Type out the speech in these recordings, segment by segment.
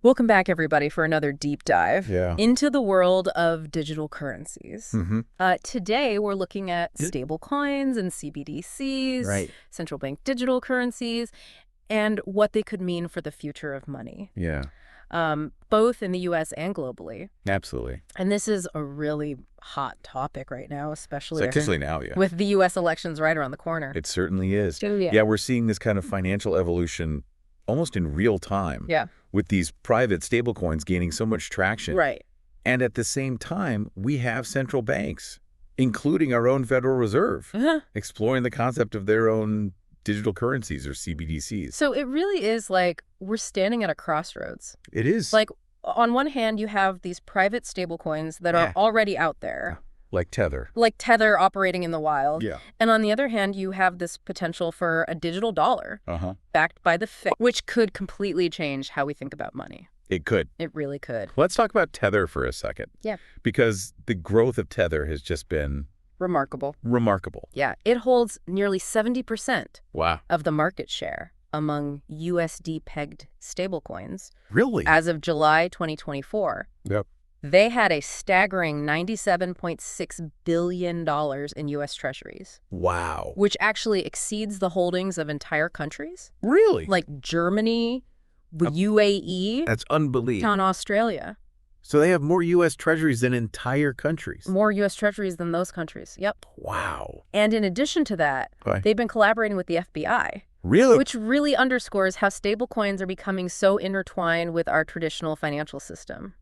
Welcome back, everybody, for another deep dive Yeah. into the world of digital currencies. Mm-hmm. Today, we're looking at stablecoins and CBDCs, Right. central bank digital currencies, and what they could mean for the future of money, Yeah. both in the U.S. and globally. Absolutely. And this is a really hot topic right now, especially Now, yeah. with the U.S. elections right around the corner. It certainly is. So, yeah. Yeah, we're seeing this kind of financial evolution almost in real time. Yeah. With these private stablecoins gaining so much traction. Right. And at the same time, we have central banks, including our own Federal Reserve, exploring the concept of their own digital currencies or CBDCs. So it really is like we're standing at a crossroads. It is. Like, on one hand, you have these private stablecoins that are already out there. Like Tether. Like Tether operating in the wild. Yeah. And on the other hand, you have this potential for a digital dollar backed by the Fed, which could completely change how we think about money. It could. It really could. Let's talk about Tether for a second. Yeah. Because the growth of Tether has just been remarkable. Yeah. It holds nearly 70% of the market share among USD-pegged stablecoins. Really? As of July 2024. Yep. They had a staggering $97.6 billion in U.S. Treasuries. Wow. Which actually exceeds the holdings of entire countries. Really? Like Germany, the UAE. That's unbelievable. And Australia. So they have more U.S. Treasuries than entire countries. More U.S. Treasuries than those countries. Yep. Wow. And in addition to that, they've been collaborating with the FBI. Really? Which really underscores how stablecoins are becoming so intertwined with our traditional financial system.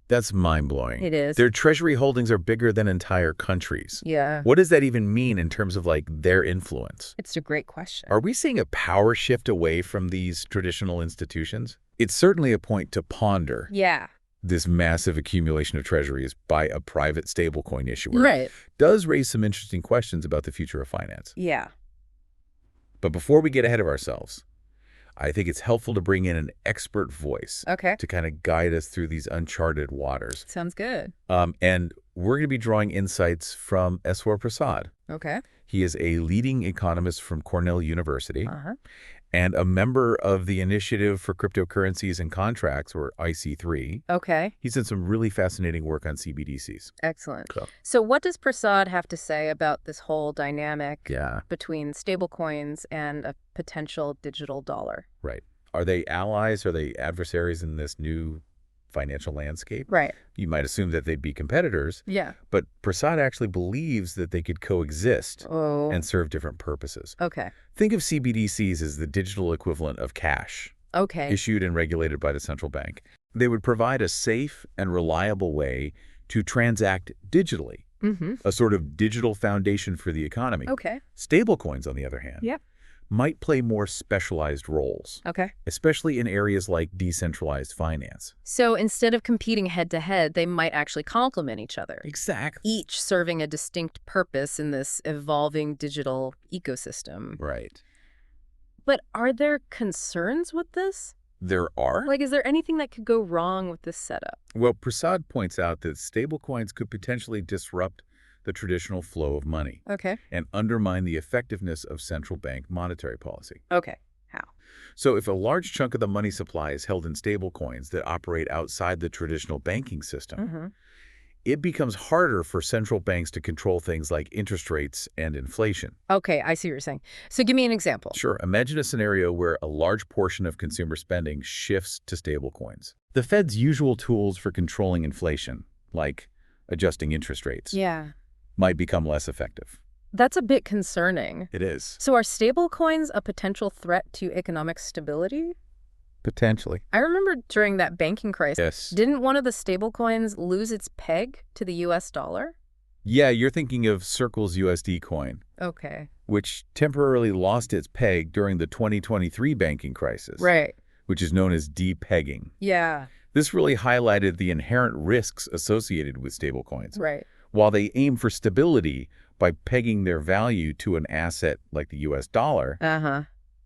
That's mind-blowing. It is. Their treasury holdings are bigger than entire countries. Yeah. What does that even mean in terms of, like, their influence? It's a great question. Are we seeing a power shift away from these traditional institutions? It's certainly a point to ponder. Yeah. This massive accumulation of treasuries by a private stablecoin issuer does raise some interesting questions about the future of finance. Yeah. But before we get ahead of ourselves, I think it's helpful to bring in an expert voice to kind of guide us through these uncharted waters. Sounds good. And we're going to be drawing insights from Eswar Prasad. Okay. He is a leading economist from Cornell University and a member of the Initiative for Cryptocurrencies and Contracts, or IC3. Okay. He's done some really fascinating work on CBDCs. Excellent. So what does Prasad have to say about this whole dynamic between stablecoins and a potential digital dollar? Right. Are they allies? Are they adversaries in this new financial landscape? Right. You might assume that they'd be competitors. Yeah. But Prasad actually believes that they could coexist and serve different purposes. Okay. Think of CBDCs as the digital equivalent of cash. Okay. Issued and regulated by the central bank. They would provide a safe and reliable way to transact digitally, a sort of digital foundation for the economy. Okay. Stablecoins, on the other hand, might play more specialized roles, especially in areas like decentralized finance. So instead of competing head-to-head, they might actually complement each other. Exactly. Each serving a distinct purpose in this evolving digital ecosystem. Right. But are there concerns with this? There are? Like, is there anything that could go wrong with this setup? Well, Prasad points out that stablecoins could potentially disrupt the traditional flow of money and undermine the effectiveness of central bank monetary policy. Okay. How? So if a large chunk of the money supply is held in stablecoins that operate outside the traditional banking system, it becomes harder for central banks to control things like interest rates and inflation. Okay, I see what you're saying. So give me an example. Sure. Imagine a scenario where a large portion of consumer spending shifts to stablecoins. The Fed's usual tools for controlling inflation, like adjusting interest rates, might become less effective. That's a bit concerning. It is. So are stablecoins a potential threat to economic stability? Potentially. I remember during that banking crisis, Yes. didn't one of the stablecoins lose its peg to the U.S. dollar? Yeah, you're thinking of Circle's USD coin, which temporarily lost its peg during the 2023 banking crisis, which is known as depegging. Yeah. This really highlighted the inherent risks associated with stablecoins. While they aim for stability by pegging their value to an asset like the U.S. dollar,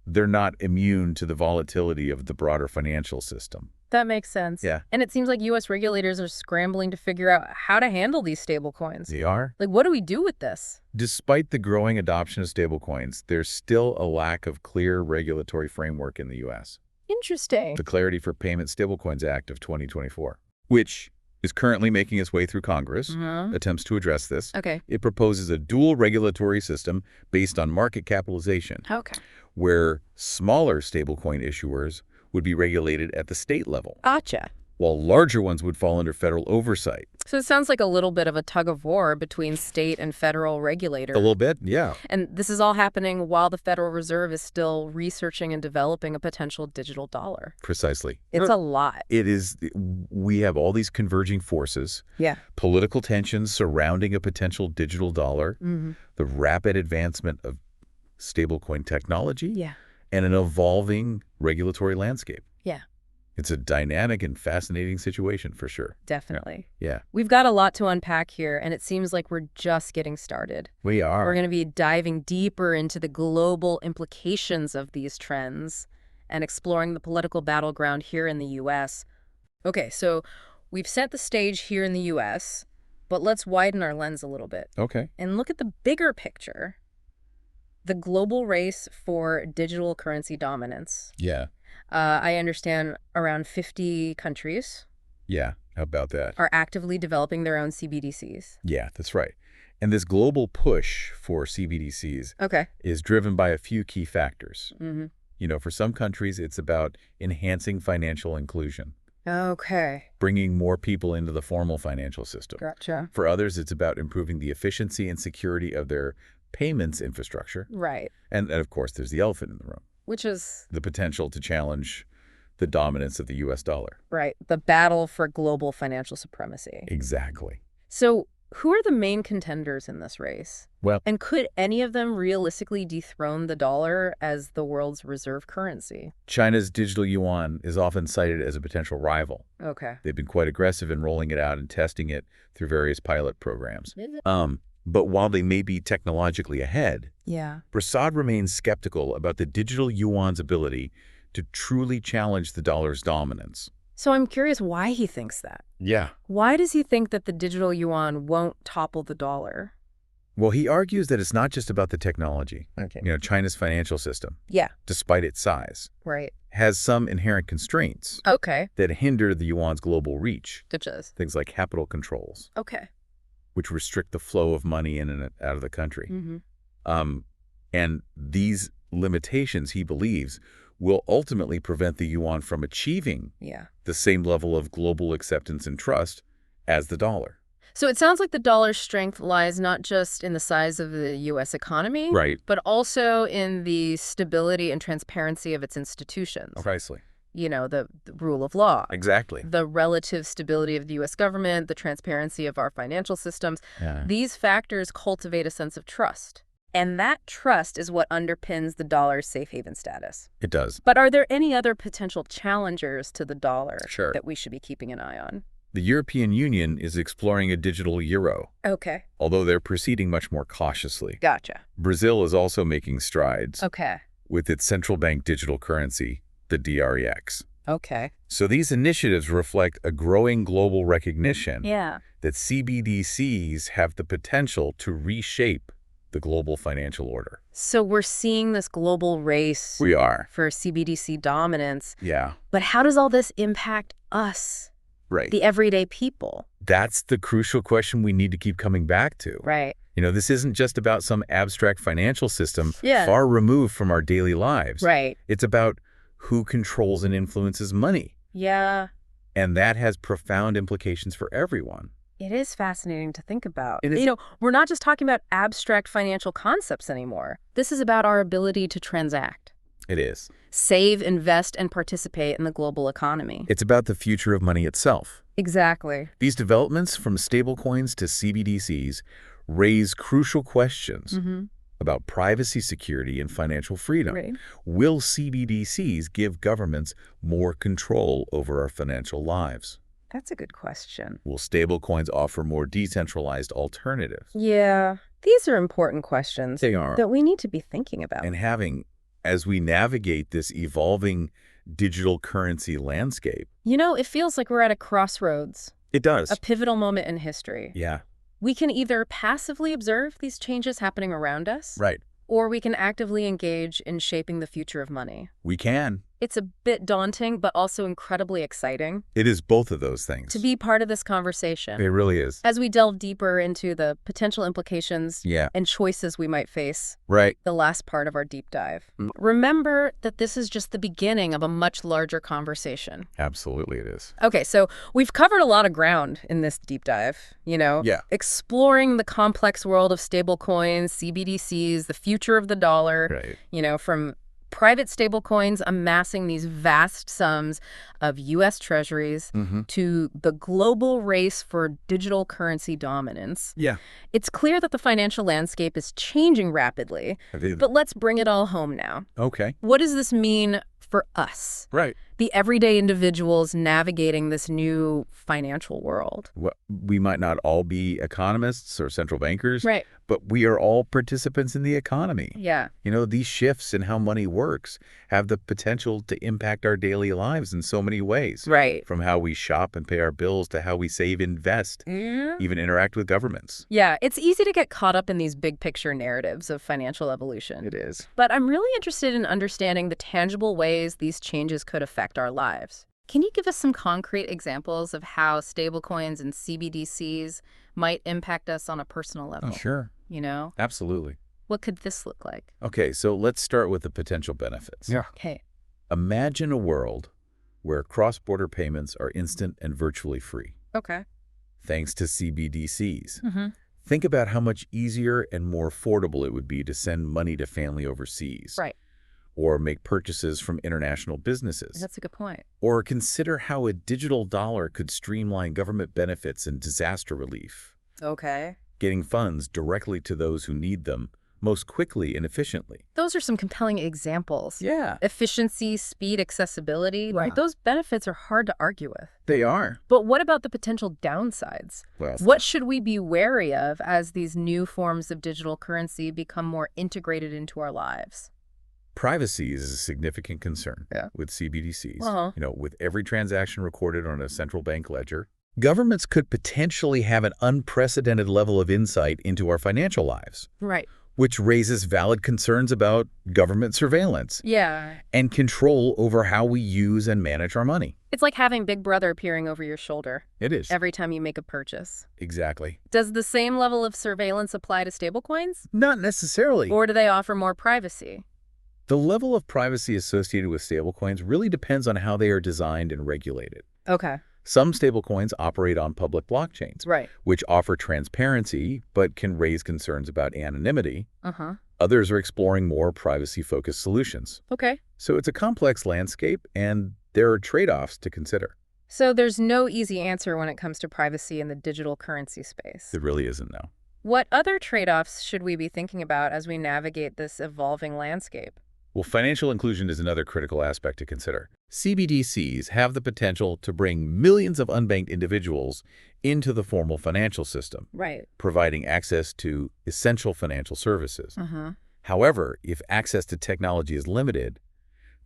they're not immune to the volatility of the broader financial system. That makes sense. Yeah. And it seems like U.S. regulators are scrambling to figure out how to handle these stablecoins. They are. Like, what do we do with this? Despite the growing adoption of stablecoins, there's still a lack of clear regulatory framework in the U.S. Interesting. The Clarity for Payment Stablecoins Act of 2024, which is currently making its way through Congress, attempts to address this. Okay. It proposes a dual regulatory system based on market capitalization, where smaller stablecoin issuers would be regulated at the state level. Gotcha. While larger ones would fall under federal oversight. So it sounds like a little bit of a tug of war between state and federal regulators. A little bit, yeah. And this is all happening while the Federal Reserve is still researching and developing a potential digital dollar. Precisely. It's a lot. It is. We have all these converging forces. Yeah. Political tensions surrounding a potential digital dollar. The rapid advancement of stablecoin technology. Yeah. And an evolving regulatory landscape. Yeah. It's a dynamic and fascinating situation for sure. Definitely. Yeah. We've got a lot to unpack here, and it seems like we're just getting started. We are. We're going to be diving deeper into the global implications of these trends and exploring the political battleground here in the U.S. Okay, so we've set the stage here in the U.S., but let's widen our lens a little bit. Okay. And look at the bigger picture, the global race for digital currency dominance. Yeah. I understand around 50 countries. Yeah, how about that? Are actively developing their own CBDCs. Yeah, that's right. And this global push for CBDCs is driven by a few key factors. You know, for some countries, it's about enhancing financial inclusion. Bringing more people into the formal financial system. Gotcha. For others, it's about improving the efficiency and security of their payments infrastructure. Right. And of course, there's the elephant in the room. Which is? The potential to challenge the dominance of the U.S. dollar. Right. The battle for global financial supremacy. Exactly. So who are the main contenders in this race? Well, and could any of them realistically dethrone the dollar as the world's reserve currency? China's digital yuan is often cited as a potential rival. They've been quite aggressive in rolling it out and testing it through various pilot programs. But while they may be technologically ahead, Prasad remains skeptical about the digital yuan's ability to truly challenge the dollar's dominance. So I'm curious why he thinks that. Yeah. Why does he think that the digital yuan won't topple the dollar? Well, he argues that it's not just about the technology. You know, China's financial system, despite its size, has some inherent constraints that hinder the yuan's global reach. Such as? Things like capital controls. Which restrict the flow of money in and out of the country. And these limitations, he believes, will ultimately prevent the yuan from achieving the same level of global acceptance and trust as the dollar. So it sounds like the dollar's strength lies not just in the size of the U.S. economy, but also in the stability and transparency of its institutions. Precisely. You know, the rule of law. Exactly. The relative stability of the U.S. government, the transparency of our financial systems. These factors cultivate a sense of trust. And that trust is what underpins the dollar's safe haven status. It does. But are there any other potential challengers to the dollar that we should be keeping an eye on? The European Union is exploring a digital euro. Although they're proceeding much more cautiously. Gotcha. Brazil is also making strides. With its central bank digital currency, the DREX. So these initiatives reflect a growing global recognition that CBDCs have the potential to reshape the global financial order. So we're seeing this global race for CBDC dominance. Yeah. But how does all this impact us? The everyday people? That's the crucial question we need to keep coming back to. You know, this isn't just about some abstract financial system far removed from our daily lives. It's about who controls and influences money. And that has profound implications for everyone. It is fascinating to think about. You know, we're not just talking about abstract financial concepts anymore. This is about our ability to transact. It is. Save, invest, and participate in the global economy. It's about the future of money itself. Exactly. These developments, from stablecoins to CBDCs, raise crucial questions about privacy, security, and financial freedom. Will CBDCs give governments more control over our financial lives? That's a good question. Will stablecoins offer more decentralized alternatives? Yeah, these are important questions. They are. That we need to be thinking about. And as we navigate this evolving digital currency landscape. You know, it feels like we're at a crossroads. It does. A pivotal moment in history. We can either passively observe these changes happening around us. Or we can actively engage in shaping the future of money. We can. It's a bit daunting, but also incredibly exciting. It is both of those things. To be part of this conversation. It really is. As we delve deeper into the potential implications Yeah. and choices we might face. Right. The last part of our deep dive. Remember that this is just the beginning of a much larger conversation. Absolutely it is. Okay, so we've covered a lot of ground in this deep dive, Yeah. exploring the complex world of stablecoins, CBDCs, the future of the dollar, Right. From private stablecoins amassing these vast sums of U.S. Treasuries to the global race for digital currency dominance. Yeah. It's clear that the financial landscape is changing rapidly, but let's bring it all home now. Okay. What does this mean for us? Right. The everyday individuals navigating this new financial world. Well, we might not all be economists or central bankers, Right. but we are all participants in the economy. Yeah. These shifts in how money works have the potential to impact our daily lives in so many ways. Right. From how we shop and pay our bills to how we save, invest, even interact with governments. Yeah, it's easy to get caught up in these big picture narratives of financial evolution. It is. But I'm really interested in understanding the tangible ways these changes could affect our lives. Can you give us some concrete examples of how stablecoins and CBDCs might impact us on a personal level? Oh, sure. Absolutely. What could this look like? Okay, so let's start with the potential benefits. Yeah. Okay. Imagine a world where cross-border payments are instant and virtually free, Okay. thanks to CBDCs. Mm-hmm. Think about how much easier and more affordable it would be to send money to family overseas. Right. Or make purchases from international businesses. That's a good point. Or consider how a digital dollar could streamline government benefits and disaster relief, Okay. getting funds directly to those who need them most quickly and efficiently. Those are some compelling examples. Yeah, Efficiency, speed, accessibility. Wow. Those benefits are hard to argue with. they are. But what about the potential downsides? Well, What should we be wary of as these new forms of digital currency become more integrated into our lives? privacy is a significant concern with CBDCs. With every transaction recorded on a central bank ledger, governments could potentially have an unprecedented level of insight into our financial lives. Right. Which raises valid concerns about government surveillance Yeah. and control over how we use and manage our money. It's like having Big Brother peering over your shoulder It is. every time you make a purchase. Exactly. Does the same level of surveillance apply to stablecoins? Not necessarily. Or do they offer more privacy? The level of privacy associated with stablecoins really depends on how they are designed and regulated. Okay. Some stablecoins operate on public blockchains, Right. which offer transparency but can raise concerns about anonymity. Uh-huh. Others are exploring more privacy-focused solutions. Okay. So it's a complex landscape, and there are trade-offs to consider. So there's no easy answer when it comes to privacy in the digital currency space. There really isn't, no. What other trade-offs should we be thinking about as we navigate this evolving landscape? Well, financial inclusion is another critical aspect to consider. CBDCs have the potential to bring millions of unbanked individuals into the formal financial system, Right. providing access to essential financial services. Uh-huh. However, if access to technology is limited,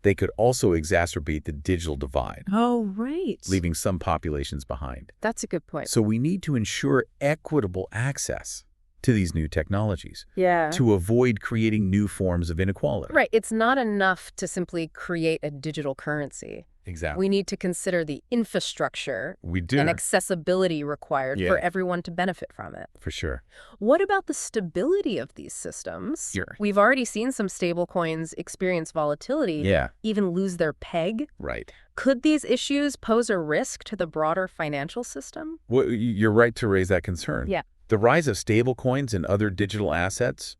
they could also exacerbate the digital divide, Oh, right. leaving some populations behind. That's a good point. So we need to ensure equitable access to these new technologies Yeah. to avoid creating new forms of inequality. Right. It's not enough to simply create a digital currency. Exactly. We need to consider the infrastructure We do. and accessibility required Yeah. for everyone to benefit from it. For sure. What about the stability of these systems? Sure. We've already seen some stablecoins experience volatility, Yeah. even lose their peg. Right. Could these issues pose a risk to the broader financial system? Well, you're right to raise that concern. Yeah. The rise of stablecoins and other digital assets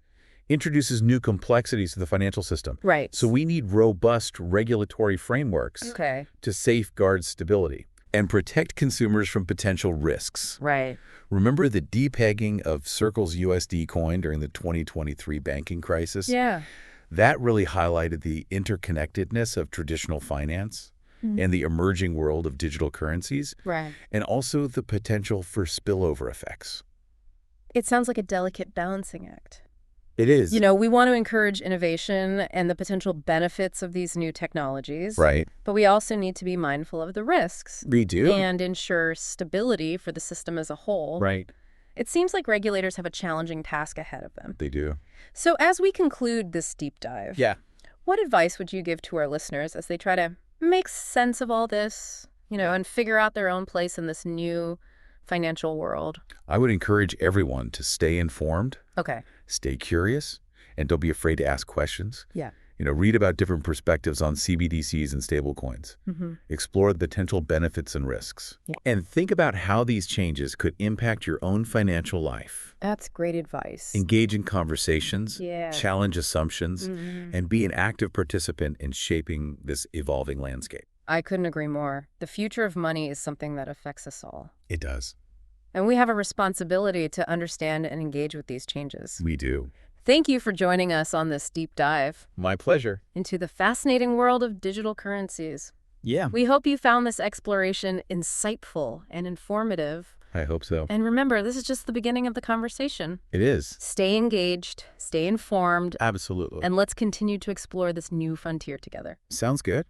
introduces new complexities to the financial system. Right. So we need robust regulatory frameworks Okay. to safeguard stability and protect consumers from potential risks. Right. Remember the depegging of Circle's USD coin during the 2023 banking crisis? Yeah. That really highlighted the interconnectedness of traditional finance and the emerging world of digital currencies, Right. and also the potential for spillover effects. It sounds like a delicate balancing act. It is. We want to encourage innovation and the potential benefits of these new technologies. Right. But we also need to be mindful of the risks We do. and ensure stability for the system as a whole. Right. It seems like regulators have a challenging task ahead of them. They do. So as we conclude this deep dive, Yeah. What advice would you give to our listeners as they try to make sense of all this, and figure out their own place in this new financial world? I would encourage everyone to stay informed, Okay. stay curious, and don't be afraid to ask questions. Yeah. Read about different perspectives on CBDCs and stablecoins. Explore the potential benefits and risks. Yeah. And think about how these changes could impact your own financial life. That's great advice. Engage in conversations, Yeah. challenge assumptions, and be an active participant in shaping this evolving landscape. I couldn't agree more. The future of money is something that affects us all. It does. And we have a responsibility to understand and engage with these changes. We do. Thank you for joining us on this deep dive My pleasure. into the fascinating world of digital currencies. Yeah. We hope you found this exploration insightful and informative. I hope so. And remember, this is just the beginning of the conversation. It is. Stay engaged, stay informed, Absolutely. and let's continue to explore this new frontier together. Sounds good.